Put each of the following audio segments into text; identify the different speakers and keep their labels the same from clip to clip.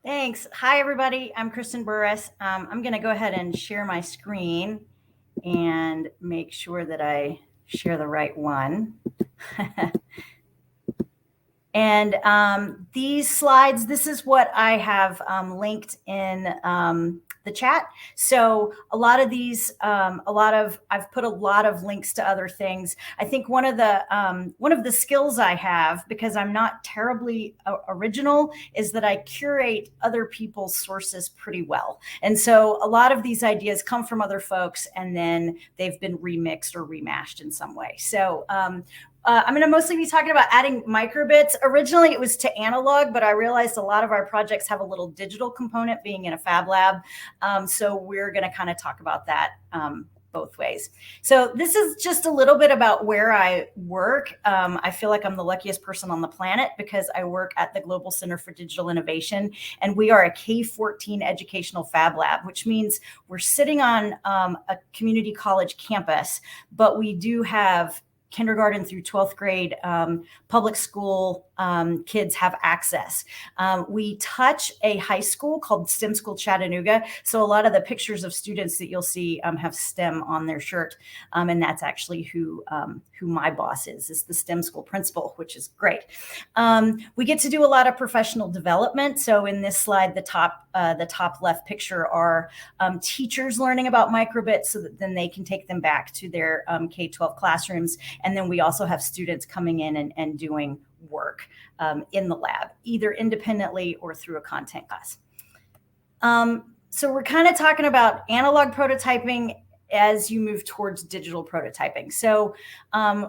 Speaker 1: Thanks. Hi, everybody. I'm Kristin Burrus. I'm going to go ahead and share my screen and make sure that I share the right one. And these slides, this is what I have linked in the chat. So a lot of these, I've put a lot of links to other things. I think one of the skills I have, because I'm not terribly original, is that I curate other people's sources pretty well. And so a lot of these ideas come from other folks, and then they've been remixed or remashed in some way. So I'm going to mostly be talking about adding microbits. Originally, it was to analog, but I realized a lot of our projects have a little digital component being in a fab lab. So we're going to kind of talk about that both ways. So this is just a little bit about where I work. I feel like I'm the luckiest person on the planet because I work at the Global Center for Digital Innovation, and we are a K-14 educational fab lab, which means we're sitting on a community college campus, but we do have kindergarten through 12th grade public school kids have access. We touch a high school called STEM School Chattanooga. So a lot of the pictures of students that you'll see have STEM on their shirt. And that's actually who my boss is the STEM school principal, which is great. We get to do a lot of professional development. So in this slide, the top left picture are teachers learning about microbits so that then they can take them back to their K-12 classrooms. And then we also have students coming in and doing work in the lab, either independently or through a content class. So we're kind of talking about analog prototyping as you move towards digital prototyping. So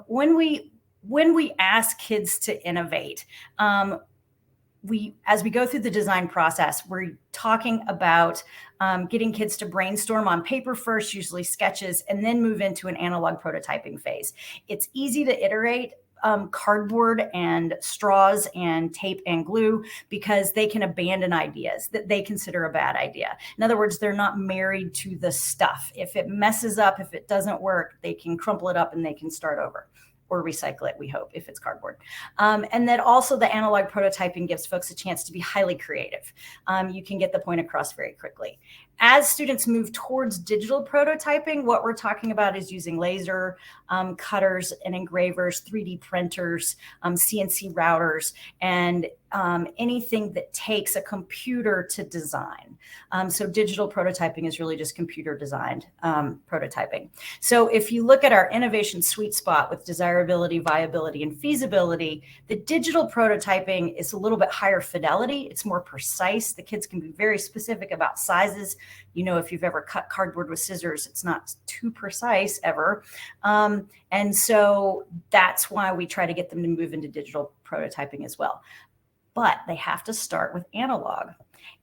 Speaker 1: when we ask kids to innovate, as we go through the design process, we're talking about getting kids to brainstorm on paper first, usually sketches, and then move into an analog prototyping phase. It's easy to iterate cardboard and straws and tape and glue because they can abandon ideas that they consider a bad idea. In other words, they're not married to the stuff. If it messes up, if it doesn't work, they can crumple it up and they can start over. Or recycle it, we hope, if it's cardboard. And then also the analog prototyping gives folks a chance to be highly creative. You can get the point across very quickly. As students move towards digital prototyping, what we're talking about is using laser cutters and engravers, 3D printers, CNC routers, and anything that takes a computer to design. So digital prototyping is really just computer designed prototyping. So if you look at our innovation sweet spot with desirability, viability, and feasibility, the digital prototyping is a little bit higher fidelity. It's more precise. The kids can be very specific about sizes. You know, if you've ever cut cardboard with scissors, it's not too precise ever. And so that's why we try to get them to move into digital prototyping as well. But they have to start with analog.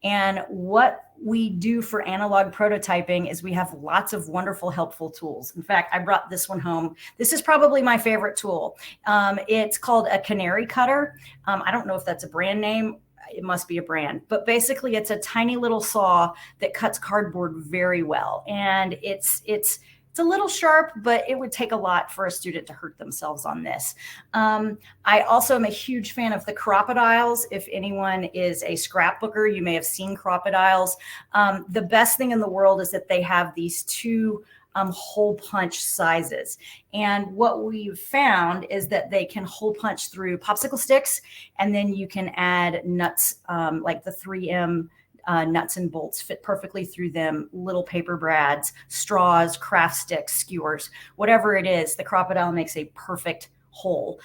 Speaker 1: And what we do for analog prototyping is we have lots of wonderful, helpful tools. In fact, I brought this one home. This is probably my favorite tool. It's called a canary cutter. I don't know if that's a brand name. It must be a brand, but basically it's a tiny little saw that cuts cardboard very well. And it's a little sharp, but it would take a lot for a student to hurt themselves on this. I also am a huge fan of the crocodiles. If anyone is a scrapbooker, you may have seen crocodiles. The best thing in the world is that they have these two hole punch sizes. And what we've found is that they can hole punch through popsicle sticks, and then you can add nuts like the 3M nuts and bolts fit perfectly through them, little paper brads, straws, craft sticks, skewers, whatever it is, the crocodile makes a perfect hole.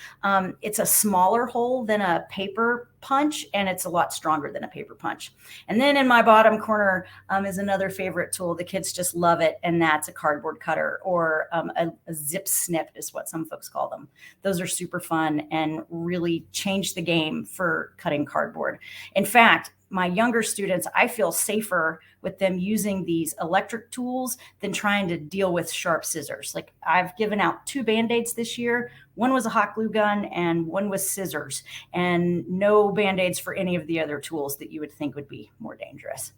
Speaker 1: It's a smaller hole than a paper punch, and it's a lot stronger than a paper punch. And then in my bottom corner is another favorite tool. The kids just love it, and that's a cardboard cutter, or a zip snip is what some folks call them. Those are super fun and really change the game for cutting cardboard. In fact, my younger students, I feel safer with them using these electric tools than trying to deal with sharp scissors. Like, I've given out 2 Band-Aids this year. One was a hot glue gun and one was scissors, and no Band-Aids for any of the other tools that you would think would be more dangerous.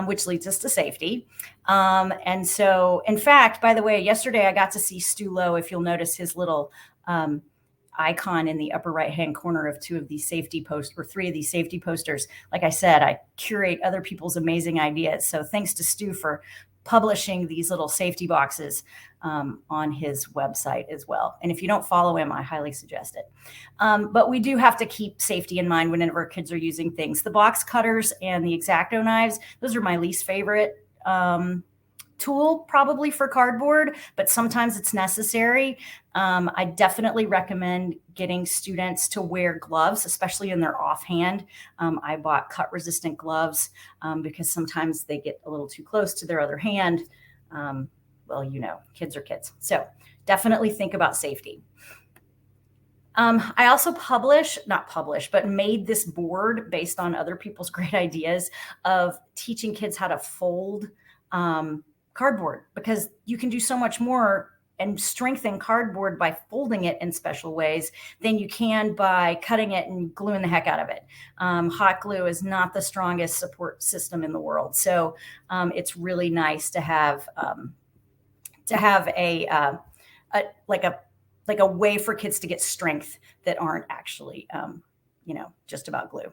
Speaker 1: Which leads us to safety. And so, in fact, by the way, yesterday I got to see Stu Lowe. If you'll notice his little icon in the upper right-hand corner of two of these safety posts, or three of these safety posters. Like I said, I curate other people's amazing ideas. So thanks to Stu for publishing these little safety boxes on his website as well. And if you don't follow him, I highly suggest it. But we do have to keep safety in mind whenever kids are using things. The box cutters and the X-Acto knives, those are my least favorite tool probably for cardboard, but sometimes it's necessary. I definitely recommend getting students to wear gloves, especially in their offhand. I bought cut resistant gloves because sometimes they get a little too close to their other hand. Well, you know, kids are kids. So definitely think about safety. I also made this board based on other people's great ideas of teaching kids how to fold cardboard, because you can do so much more and strengthen cardboard by folding it in special ways than you can by cutting it and gluing the heck out of it. Hot glue is not the strongest support system in the world. So it's really nice to have a way for kids to get strength that aren't actually, just about glue.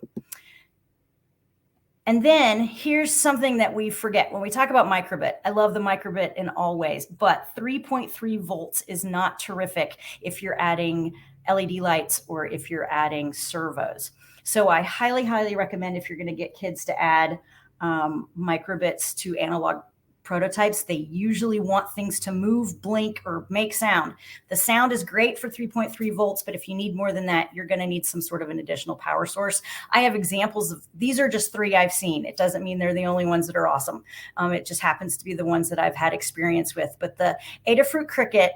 Speaker 1: And then here's something that we forget when we talk about microbit. I love the microbit in all ways, but 3.3 volts is not terrific if you're adding LED lights or if you're adding servos. So I highly, highly recommend, if you're going to get kids to add microbits to analog prototypes, they usually want things to move, blink, or make sound. The sound is great for 3.3 volts, but if you need more than that, you're going to need some sort of an additional power source. I have examples of, these are just three I've seen. It doesn't mean they're the only ones that are awesome. It just happens to be the ones that I've had experience with. But the Adafruit Cricket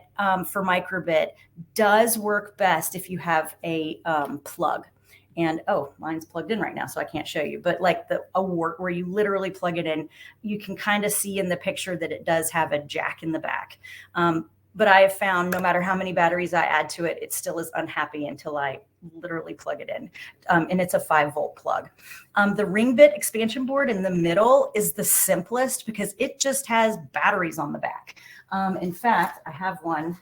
Speaker 1: for microbit does work best if you have a plug. And, oh, mine's plugged in right now, so I can't show you. But like a wart where you literally plug it in, you can kind of see in the picture that it does have a jack in the back. But I have found no matter how many batteries I add to it, it still is unhappy until I literally plug it in. And it's a 5-volt plug. The ring bit expansion board in the middle is the simplest because it just has batteries on the back. In fact, I have one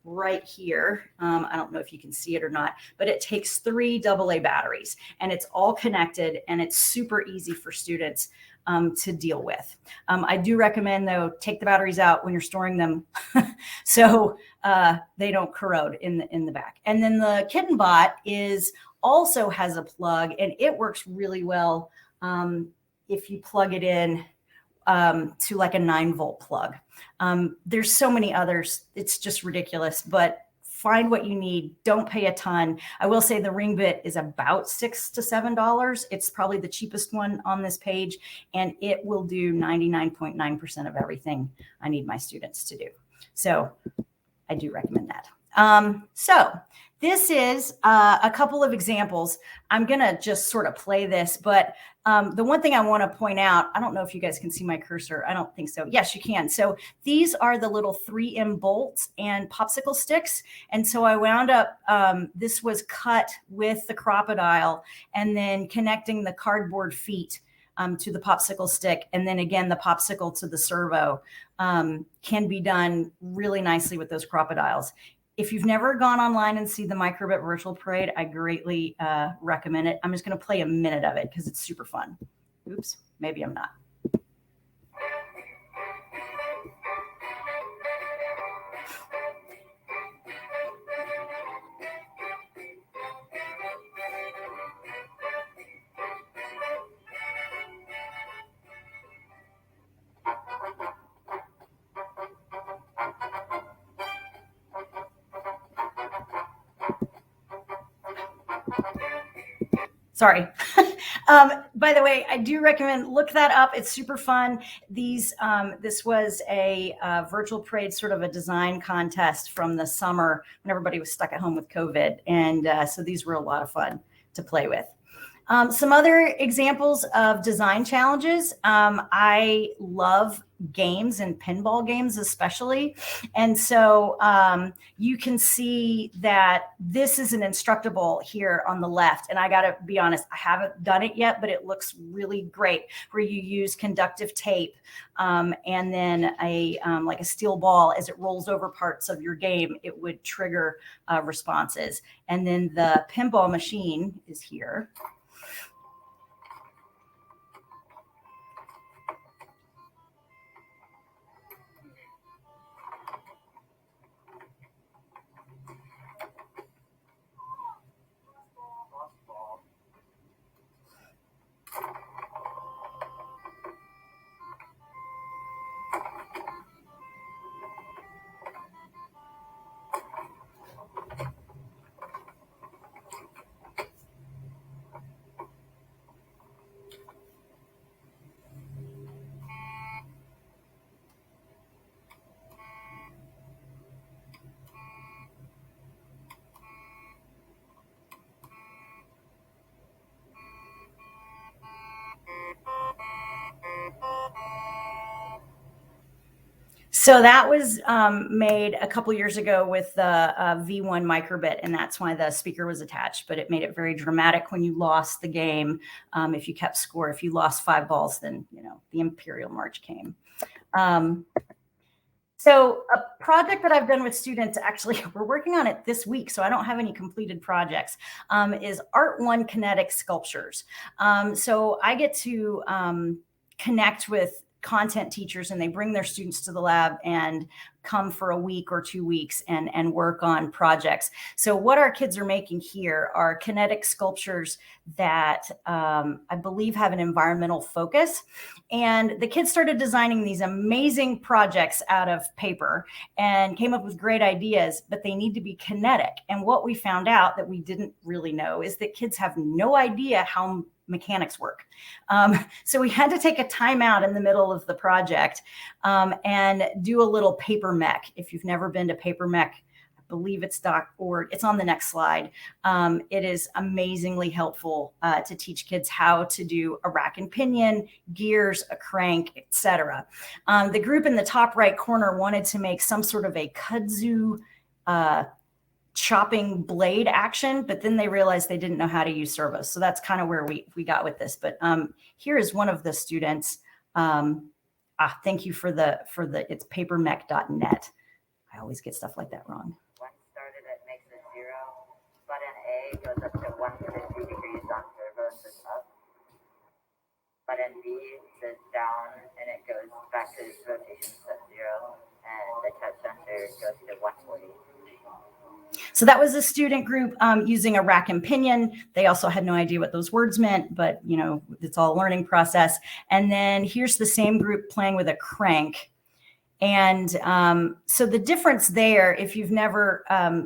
Speaker 1: right here. I don't know if you can see it or not, but it takes 3 AA batteries and it's all connected and it's super easy for students to deal with. I do recommend, though, take the batteries out when you're storing them so they don't corrode in the back. And then the Kitten Bot also has a plug, and it works really well if you plug it in to like a 9-volt plug. There's so many others. It's just ridiculous, but find what you need. Don't pay a ton. I will say the ring bit is about $6 to $7. It's probably the cheapest one on this page, and it will do 99.9% of everything I need my students to do. So I do recommend that. So this is a couple of examples. I'm going to just sort of play this, but the one thing I want to point out, I don't know if you guys can see my cursor. I don't think so. Yes, you can. So these are the little 3M bolts and popsicle sticks. And so I wound up, this was cut with the crocodile and then connecting the cardboard feet to the popsicle stick. And then again, the popsicle to the servo can be done really nicely with those crocodiles. If you've never gone online and see the Microbit Virtual Parade, I greatly recommend it. I'm just going to play a minute of it because it's super fun. Oops, maybe I'm not. Sorry. By the way, I do recommend look that up. It's super fun. This was a virtual parade, sort of a design contest from the summer when everybody was stuck at home with COVID. And so these were a lot of fun to play with. Some other examples of design challenges. I love games and pinball games especially. And so you can see that this is an Instructable here on the left. And I got to be honest, I haven't done it yet, but it looks really great, where you use conductive tape and then like a steel ball. As it rolls over parts of your game, it would trigger responses. And then the pinball machine is here. So that was made a couple years ago with the V1 microbit, and that's why the speaker was attached. But it made it very dramatic when you lost the game. If you kept score, if you lost 5 balls, then the Imperial March came. So a project that I've done with students, actually, we're working on it this week, so I don't have any completed projects, is Art 1 kinetic sculptures. So I get to connect with content teachers, and they bring their students to the lab and come for a week or 2 weeks and work on projects. So what our kids are making here are kinetic sculptures that I believe have an environmental focus. And the kids started designing these amazing projects out of paper and came up with great ideas, but they need to be kinetic. And what we found out that we didn't really know is that kids have no idea how mechanics work. So we had to take a time out in the middle of the project and do a little Papermac. If you've never been to Papermac, I believe it's .org. It's on the next slide. It is amazingly helpful to teach kids how to do a rack and pinion, gears, a crank, etc. The group in the top right corner wanted to make some sort of a kudzu chopping blade action, but then they realized they didn't know how to use servos. So that's kind of where we got with this. But here is one of the students. Thank you for the it's papermec.net. I always get stuff like that wrong.
Speaker 2: Once started, it makes it 0. Button A goes up to 150 degrees on servos and up. Button B says down, and it goes back to its rotation set 0. And the touch sensor goes to 140.
Speaker 1: So that was a student group using a rack and pinion. They also had no idea what those words meant, but it's all a learning process. And then here's the same group playing with a crank. And so the difference there, if you've never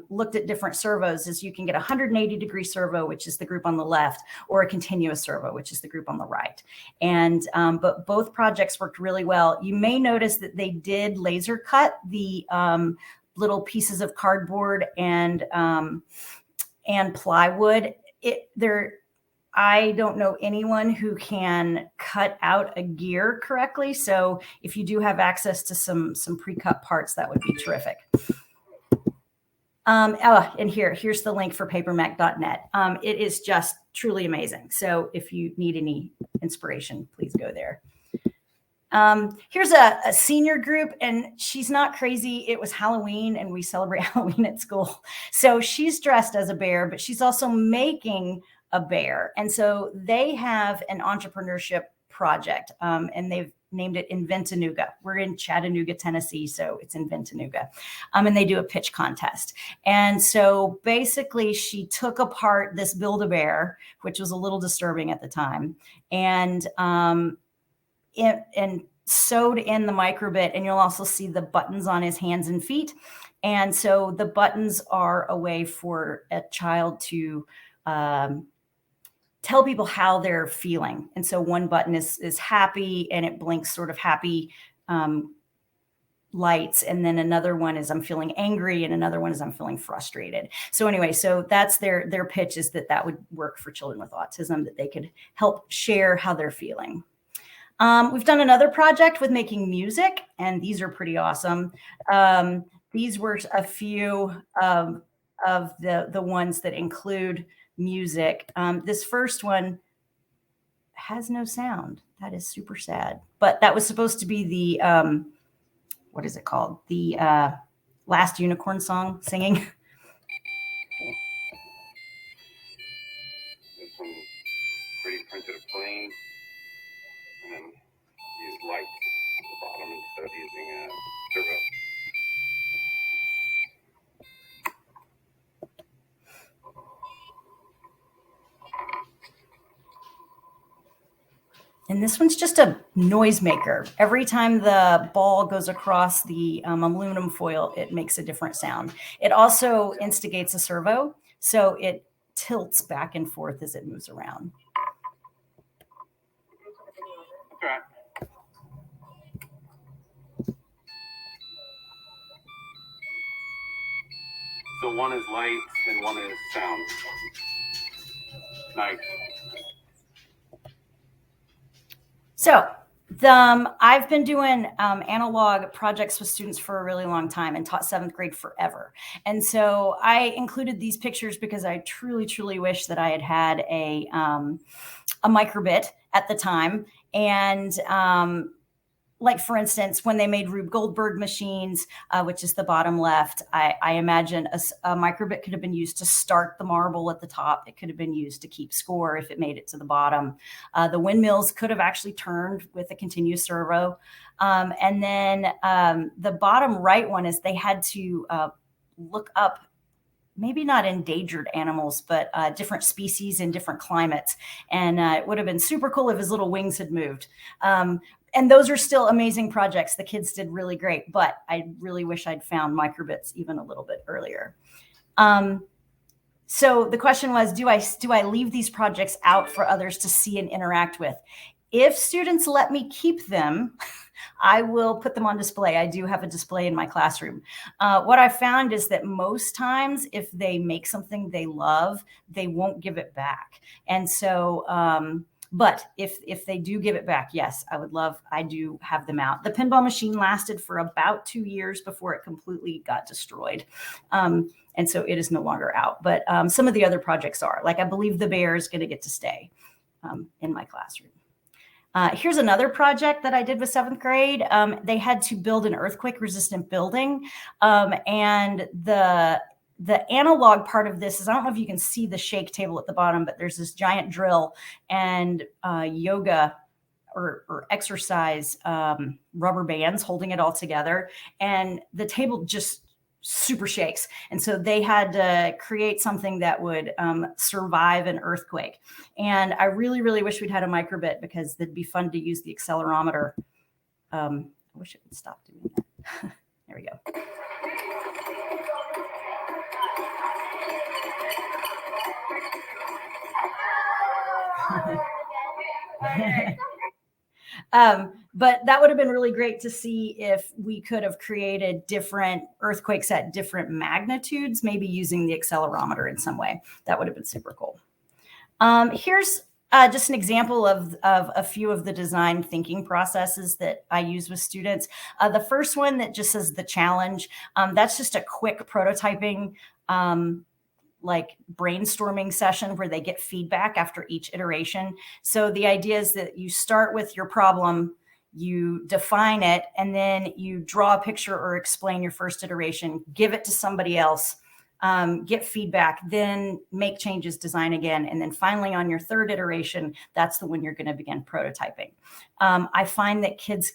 Speaker 1: looked at different servos, is you can get a 180-degree servo, which is the group on the left, or a continuous servo, which is the group on the right. And but both projects worked really well. You may notice that they did laser cut the little pieces of cardboard and plywood. I don't know anyone who can cut out a gear correctly. So if you do have access to some pre-cut parts, that would be terrific. And here's the link for papermec.net. It is just truly amazing. So if you need any inspiration, please go there. Here's a senior group, and she's not crazy. It was Halloween, and we celebrate Halloween at school. So she's dressed as a bear, but she's also making a bear. And so they have an entrepreneurship project, and they've named it Inventanooga. We're in Chattanooga, Tennessee, so it's Inventanooga. And they do a pitch contest. And so basically she took apart this Build-A-Bear, which was a little disturbing at the time, and sewed in the microbit, and you'll also see the buttons on his hands and feet. And so the buttons are a way for a child to tell people how they're feeling. And so one button is happy, and it blinks sort of happy lights, and then another one is I'm feeling angry, and another one is I'm feeling frustrated. So anyway, so that's their pitch, is that would work for children with autism, that they could help share how they're feeling. We've done another project with making music, and these are pretty awesome. These were a few of the ones that include music. This first one has no sound. That is super sad. But that was supposed to be the what is it called? The Last Unicorn song singing.
Speaker 3: There's some pretty printed plane, and then use lights at the bottom instead of using a servo.
Speaker 1: And this one's just a noisemaker. Every time the ball goes across the aluminum foil, it makes a different sound. It also instigates a servo, so it tilts back and forth as it moves around.
Speaker 3: That's right. So one is lights and one is sound. Nice.
Speaker 1: So I've been doing analog projects with students for a really long time and taught 7th grade forever. And so I included these pictures because I truly, truly wish that I had had a microbit at the time. And like, for instance, when they made Rube Goldberg machines, which is the bottom left, I imagine a microbit could have been used to start the marble at the top. It could have been used to keep score if it made it to the bottom. The windmills could have actually turned with a continuous servo. And then the bottom right one is they had to look up maybe not endangered animals, but different species in different climates. And it would have been super cool if his little wings had moved. And those are still amazing projects. The kids did really great, but I really wish I'd found microbits even a little bit earlier. So the question was, do I leave these projects out for others to see and interact with? If students let me keep them, I will put them on display. I do have a display in my classroom. What I found is that most times, if they make something they love, they won't give it back. And so, but if they do give it back, yes, I do have them out. The pinball machine lasted for about 2 years before it completely got destroyed. And so it is no longer out. But some of the other projects are. Like, I believe the bear is going to get to stay in my classroom. Here's another project that I did with 7th grade. They had to build an earthquake-resistant building. And the analog part of this is, I don't know if you can see the shake table at the bottom, but there's this giant drill and yoga or exercise rubber bands holding it all together. And the table just super shakes. And so they had to create something that would survive an earthquake. And I really, really wish we'd had a microbit, because it'd be fun to use the accelerometer. I wish it would stop doing that. There we go. But that would have been really great to see if we could have created different earthquakes at different magnitudes, maybe using the accelerometer in some way. That would have been super cool. Here's just an example of a few of the design thinking processes that I use with students. The first one that just says the challenge, that's just a quick prototyping like brainstorming session where they get feedback after each iteration. So the idea is that you start with your problem, you define it, and then you draw a picture or explain your first iteration, give it to somebody else, get feedback, then make changes, design again. And then finally on your third iteration, that's the one you're going to begin prototyping. I find that kids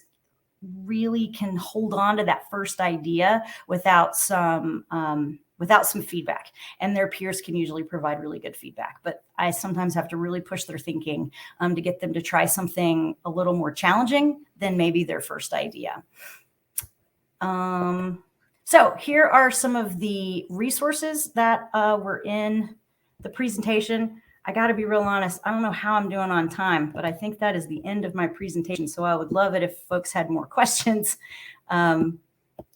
Speaker 1: really can hold on to that first idea without some feedback, and their peers can usually provide really good feedback. But I sometimes have to really push their thinking to get them to try something a little more challenging than maybe their first idea. So here are some of the resources that were in the presentation. I got to be real honest, I don't know how I'm doing on time, but I think that is the end of my presentation. So I would love it if folks had more questions.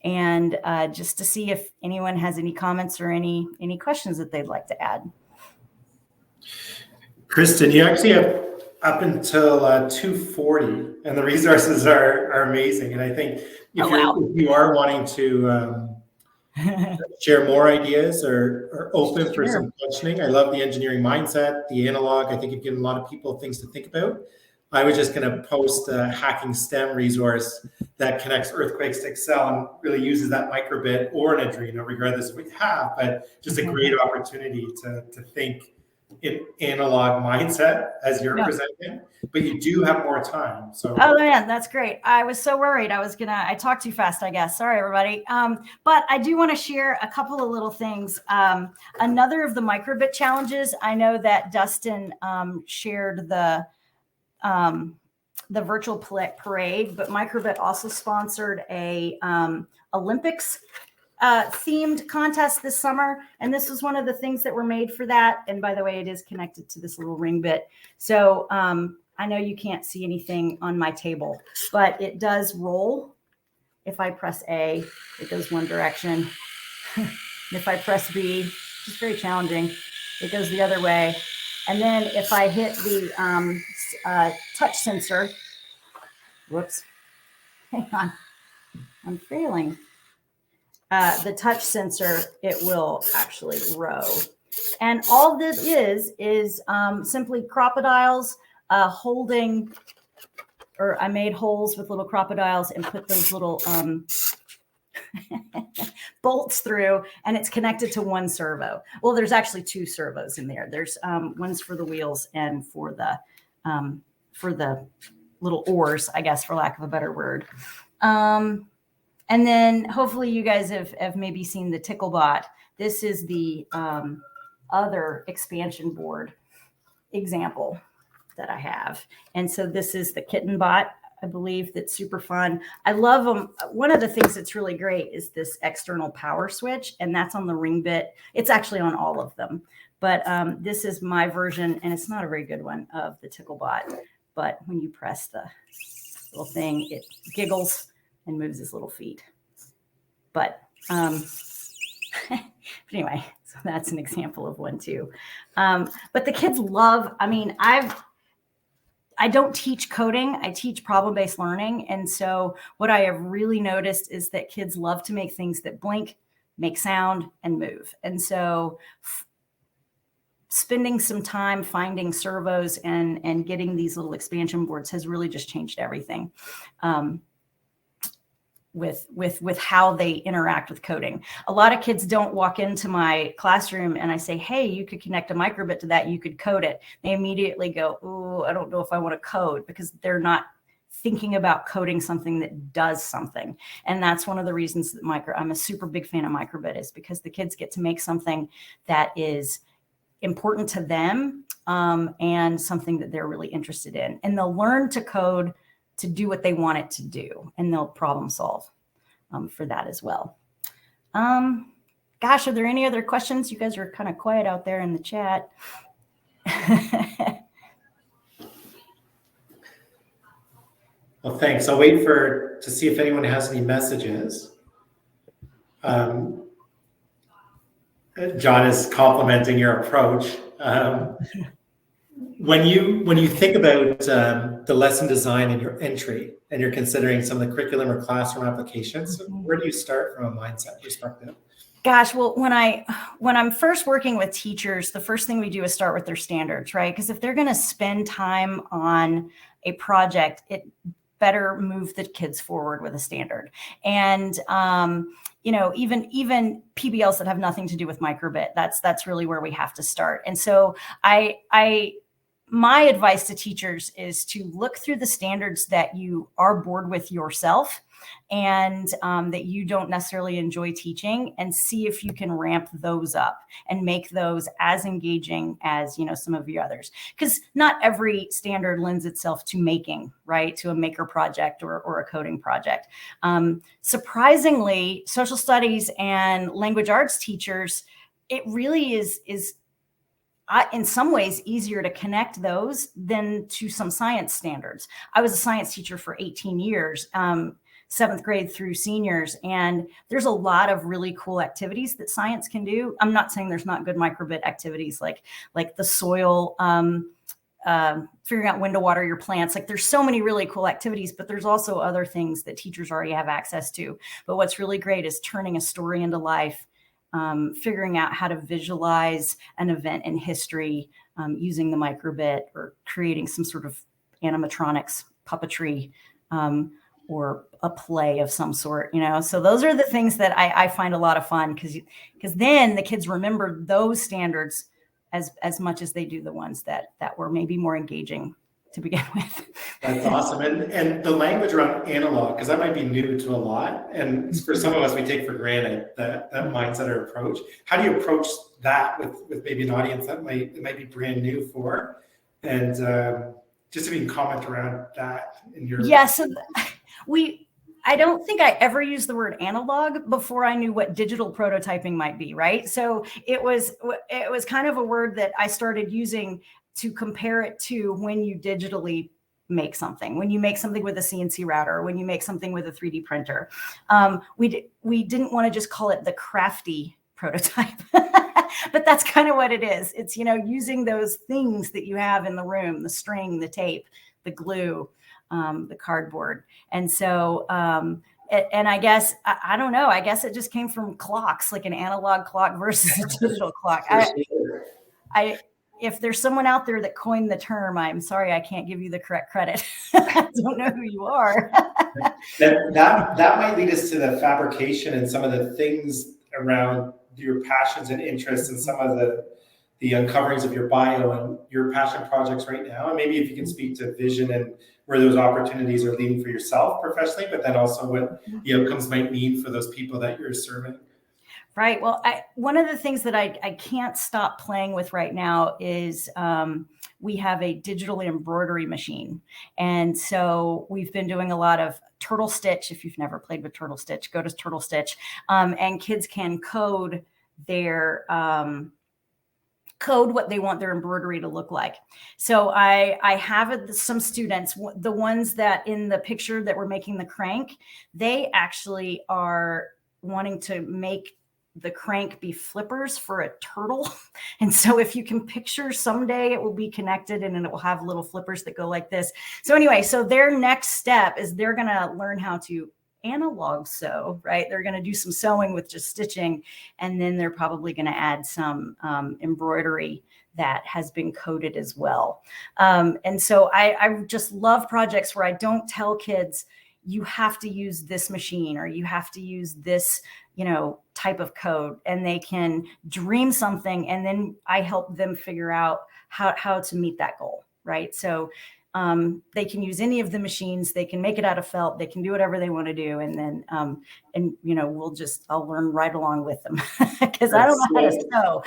Speaker 1: and just to see if anyone has any comments or any questions that they'd like to add.
Speaker 4: Kristin, you actually have up until 2:40, and the resources are amazing. And I think if you are wanting to share more ideas or open for some questioning, I love the engineering mindset, the analog. I think you've given a lot of people things to think about. I was just going to post a hacking STEM resource that connects earthquakes to Excel and really uses that microbit or an Arduino, regardless of what you have, but just a great opportunity to think in analog mindset as you're presenting, but you do have more time. So
Speaker 1: oh man, that's great. I was so worried I talked too fast, I guess. Sorry, everybody. But I do want to share a couple of little things. Another of the microbit challenges, I know that Dustin shared the virtual parade, but microbit also sponsored a Olympics themed contest this summer, and this was one of the things that were made for that. And by the way, it is connected to this little ring bit. So I know you can't see anything on my table, but it does roll. If I press A, it goes one direction. And if I press B, it's very challenging, it goes the other way. And then if I hit the touch sensor, whoops, hang on, I'm failing. The touch sensor, it will actually row. And all this is simply crocodiles holding, or I made holes with little crocodiles and put those little bolts through, and it's connected to one servo. Well, there's actually two servos in there. There's one's for the wheels and for the little oars, I guess, for lack of a better word. And then hopefully you guys have maybe seen the Ticklebot. This is the other expansion board example that I have. And so this is the Kitten Bot, I believe, that's super fun. I love them. One of the things that's really great is this external power switch, and that's on the ring bit. It's actually on all of them. But this is my version, and it's not a very good one, of the Ticklebot. But when you press the little thing, it giggles and moves his little feet. But anyway, so that's an example of one too. But the kids love, I mean, I don't teach coding, I teach problem-based learning. And so what I have really noticed is that kids love to make things that blink, make sound, and move. And so spending some time finding servos and getting these little expansion boards has really just changed everything. With how they interact with coding. A lot of kids don't walk into my classroom and I say, hey, you could connect a microbit to that, you could code it. They immediately go, oh, I don't know if I want to code, because they're not thinking about coding something that does something. And that's one of the reasons that I'm a super big fan of microbit, is because the kids get to make something that is important to them and something that they're really interested in. And they'll learn to code to do what they want it to do, and they'll problem solve for that as well. Gosh, are there any other questions? You guys are kind of quiet out there in the chat.
Speaker 4: Well, thanks. I'll wait to see if anyone has any messages. John is complimenting your approach. When you think about the lesson design in your entry, and you're considering some of the curriculum or classroom applications, where do you start from a mindset perspective?
Speaker 1: Gosh, well, when I'm first working with teachers, the first thing we do is start with their standards, right? Because if they're going to spend time on a project, it better move the kids forward with a standard. And even PBLs that have nothing to do with microbit, that's really where we have to start. And so my advice to teachers is to look through the standards that you are bored with yourself and that you don't necessarily enjoy teaching, and see if you can ramp those up and make those as engaging as, some of the others. Because not every standard lends itself to making, right? To a maker project or a coding project. Surprisingly, social studies and language arts teachers, it really is in some ways easier to connect those than to some science standards. I was a science teacher for 18 years. 7th grade through seniors. And there's a lot of really cool activities that science can do. I'm not saying there's not good microbit activities like the soil, figuring out when to water your plants. Like there's so many really cool activities, but there's also other things that teachers already have access to. But what's really great is turning a story into life, figuring out how to visualize an event in history using the microbit, or creating some sort of animatronics, puppetry, or a play of some sort, So those are the things that I find a lot of fun, because then the kids remember those standards as much as they do the ones that were maybe more engaging to begin with.
Speaker 4: That's awesome. And the language around analog, because that might be new to a lot. And for some of us, we take for granted that mindset or approach. How do you approach that with maybe an audience that might be brand new for? And just if you can comment around that in your...
Speaker 1: Yeah, so I don't think I ever used the word analog before I knew what digital prototyping might be, right? So it was kind of a word that I started using to compare it to when you digitally make something, when you make something with a CNC router, when you make something with a 3D printer. We didn't want to just call it the crafty prototype, but that's kind of what it is. It's, using those things that you have in the room, the string, the tape, the glue, the cardboard. And so, and I guess, I don't know, I guess it just came from clocks, like an analog clock versus a digital clock. If there's someone out there that coined the term, I'm sorry, I can't give you the correct credit. I don't know who you are.
Speaker 4: that might lead us to the fabrication and some of the things around your passions and interests, and some of the uncoverings of your bio and your passion projects right now. And maybe if you can speak to vision and where those opportunities are leading for yourself professionally, but then also what the outcomes might mean for those people that you're serving.
Speaker 1: Right. Well, one of the things that I can't stop playing with right now is we have a digital embroidery machine. And so we've been doing a lot of turtle stitch. If you've never played with turtle stitch, go to turtle stitch. And kids can code what they want their embroidery to look like. So I have some students, the ones that in the picture that we're making the crank, they actually are wanting to make the crank be flippers for a turtle. And so if you can picture, someday it will be connected and it will have little flippers that go like this. So anyway, so their next step is they're going to learn how to analog sew, right? They're going to do some sewing with just stitching, and then they're probably going to add some embroidery that has been coded as well. And so I just love projects where I don't tell kids, you have to use this machine or you have to use this, type of code, and they can dream something, and then I help them figure out how to meet that goal, right? So they can use any of the machines, they can make it out of felt, they can do whatever they want to do. And then, I'll learn right along with them because I don't know how to sew.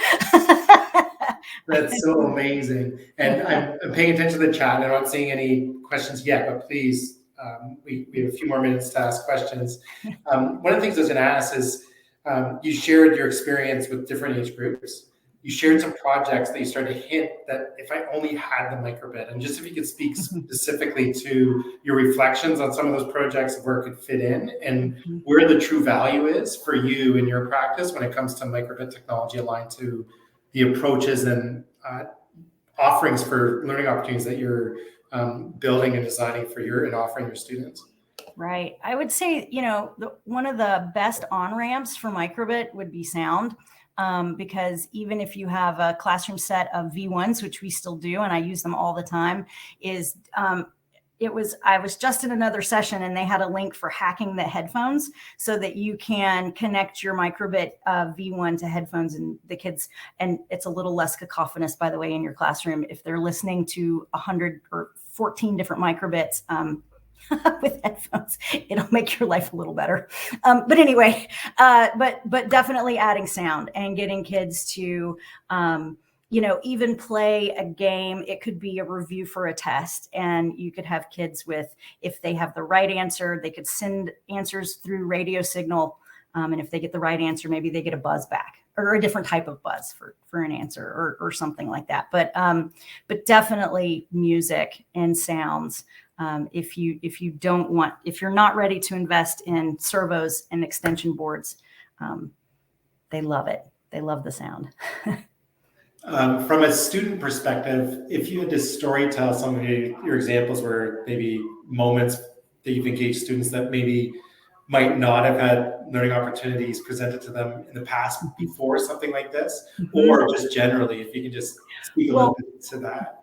Speaker 4: That's so amazing. And I'm paying attention to the chat. I'm not seeing any questions yet, but please, we have a few more minutes to ask questions. One of the things I was going to ask is, you shared your experience with different age groups. You shared some projects that you started to hint that if I only had the microbit, and just if you could speak specifically to your reflections on some of those projects, where it could fit in and where the true value is for you in your practice when it comes to microbit technology aligned to the approaches and offerings for learning opportunities that you're building and designing for and offering your students.
Speaker 1: Right. I would say, one of the best on-ramps for microbit would be sound. Because even if you have a classroom set of V1s, which we still do, and I use them all the time, I was just in another session and they had a link for hacking the headphones so that you can connect your microbit V1 to headphones, and the kids, and it's a little less cacophonous, by the way, in your classroom if they're listening to 100 or 14 different microbits. With headphones, it'll make your life a little better. But anyway, but definitely adding sound and getting kids to, even play a game. It could be a review for a test, and you could have kids with, if they have the right answer, they could send answers through radio signal And if they get the right answer, maybe they get a buzz back or a different type of buzz for an answer or something like that. But definitely music and sounds. If you're not ready to invest in servos and extension boards, they love it. They love the sound.
Speaker 4: From a student perspective, if you had to storytell some of your examples where maybe moments that you've engaged students that maybe might not have had learning opportunities presented to them in the past before something like this, or just generally, if you can just speak a little bit to that.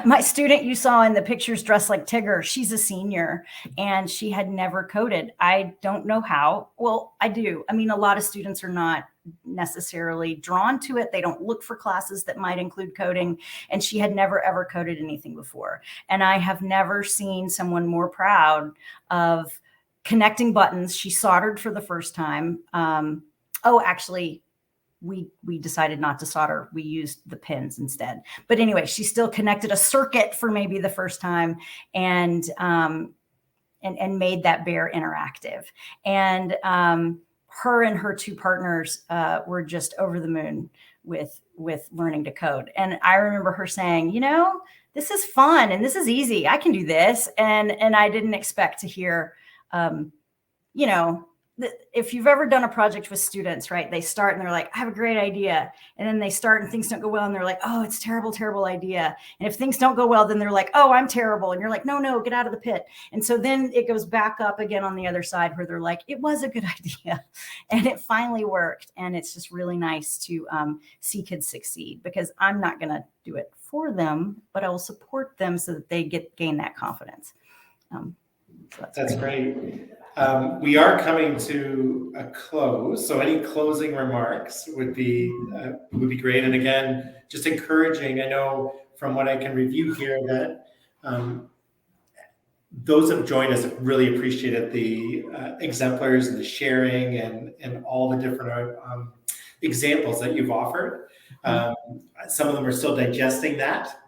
Speaker 1: My student you saw in the pictures dressed like Tigger, she's a senior and she had never coded. I don't know how. Well, I do. I mean, a lot of students are not necessarily drawn to it. They don't look for classes that might include coding. And she had never, ever coded anything before. And I have never seen someone more proud of connecting buttons. She soldered for the first time. Actually, we decided not to solder. We used the pins instead. But anyway, she still connected a circuit for maybe the first time and made that bear interactive. And her and her two partners were just over the moon with learning to code. And I remember her saying, this is fun and this is easy. I can do this. And I didn't expect to hear, if you've ever done a project with students, right, they start and they're like, I have a great idea. And then they start and things don't go well. And they're like, oh, it's terrible, terrible idea. And if things don't go well, then they're like, oh, I'm terrible. And you're like, no, get out of the pit. And so then it goes back up again on the other side where they're like, it was a good idea. And it finally worked. And it's just really nice to see kids succeed because I'm not going to do it for them, but I will support them so that they gain that confidence. So
Speaker 4: that's great. We are coming to a close, so any closing remarks would be great. And again, just encouraging. I know from what I can review here that those that have joined us have really appreciated the exemplars and the sharing and all the different examples that you've offered. Some of them are still digesting that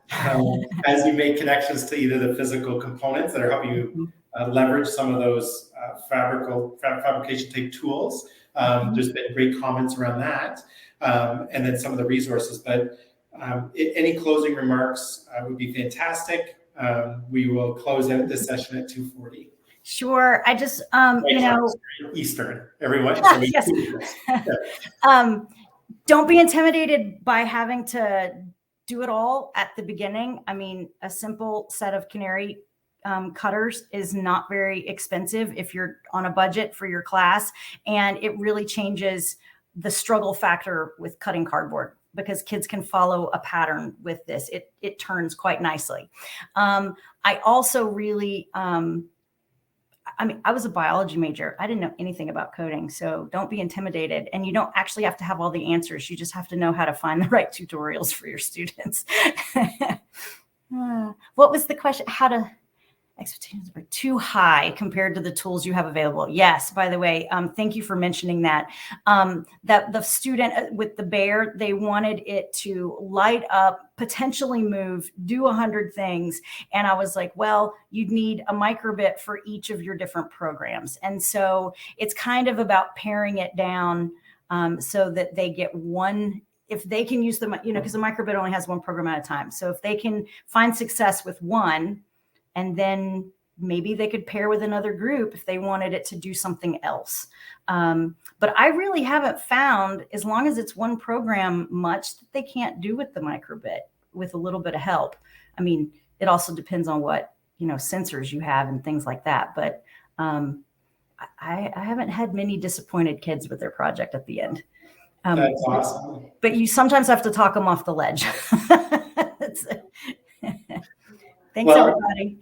Speaker 4: as you make connections to either the physical components that are helping you leverage some of those fabrication type tools. There's been great comments around that, and then some of the resources. But any closing remarks would be fantastic. We will close out this session at 2:40.
Speaker 1: Sure. I just,
Speaker 4: Eastern, everyone.
Speaker 1: Yes. Don't be intimidated by having to do it all at the beginning. I mean, a simple set of canary cutters is not very expensive if you're on a budget for your class. And it really changes the struggle factor with cutting cardboard because kids can follow a pattern with this. It turns quite nicely. I also really, I was a biology major. I didn't know anything about coding. So don't be intimidated. And you don't actually have to have all the answers. You just have to know how to find the right tutorials for your students. What was the question? Expectations were too high compared to the tools you have available. Yes, by the way, thank you for mentioning that. That the student with the bear, they wanted it to light up, potentially move, do 100 things. And I was like, well, you'd need a microbit for each of your different programs. And so it's kind of about paring it down so that they get one. If they can use them, because a microbit only has one program at a time. So if they can find success with one, and then maybe they could pair with another group if they wanted it to do something else. But I really haven't found, as long as it's one program, much that they can't do with the microbit with a little bit of help. I mean, it also depends on what, sensors you have and things like that. But I haven't had many disappointed kids with their project at the end.
Speaker 4: That's awesome.
Speaker 1: But you sometimes have to talk them off the ledge. Thanks, everybody.